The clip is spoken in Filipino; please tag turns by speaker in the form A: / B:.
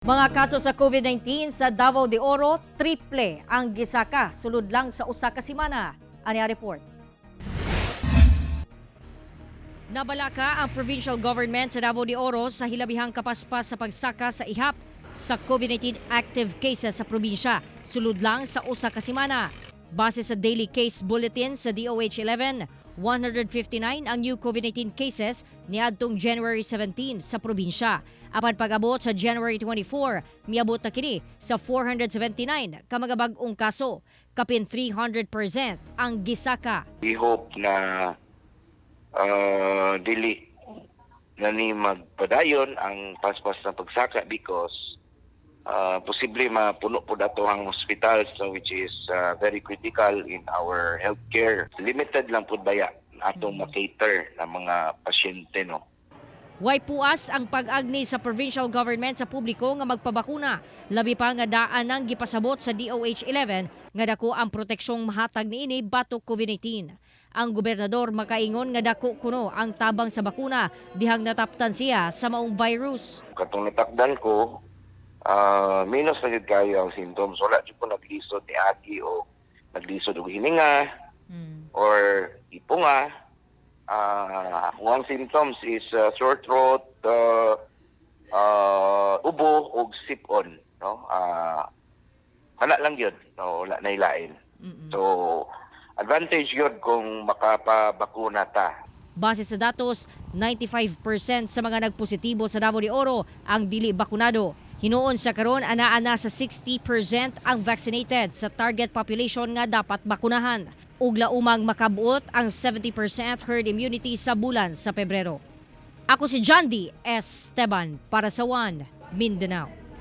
A: Mga kaso sa COVID-19 sa Davao de Oro, triple ang gisaka sulod lang sa usa ka semana. Ani report. Nabalaka ang provincial government sa Davao de Oro sa hilabihang kapaspas sa pagsaka sa ihap sa COVID-19 active cases sa probinsya sulod lang sa usa ka semana. Base sa daily case bulletin sa DOH-11, 159 ang new COVID-19 cases niadtong January 17 sa probinsya. Apan pag-abot sa January 24, miabot na kini sa 479 ka mga bag-ong kaso. Kapin 300% ang gisaka.
B: We hope na dili na ni magpadayon ang paspas na pagsaka because posible mapuno po dato ang hospital, so which is very critical in our healthcare. Limited lang po baya atong makater ng mga pasyente, no.
A: Way puas ang pag-agni sa provincial government sa publiko nga magpabakuna. Labi pa nga daan ang gipasabot sa DOH-11 nga dako ang proteksyong mahatag niini batok COVID-19. Ang gobernador makaingon nga dako kuno ang tabang sa bakuna dihang nataptan siya sa maong virus.
B: Katong natakdan ko, minus na gid kayo ang symptoms. Wala jud ko naglisod ni Aki o naglisod og hininga or ipunga. One symptoms is sore throat, ubo o sipon, no? Wala lang yun, no? Wala na ilain. So advantage yun kung makapabakuna ta.
A: Base sa datos, 95% sa mga nagpositibo sa Davao de Oro ang dili bakunado. Hinuon sa karon ana sa 60% ang vaccinated sa target population nga dapat bakunahan. Ug laumang makabuot ang 70% herd immunity sa bulan sa Pebrero. Ako si John D. Esteban para sa One Mindanao.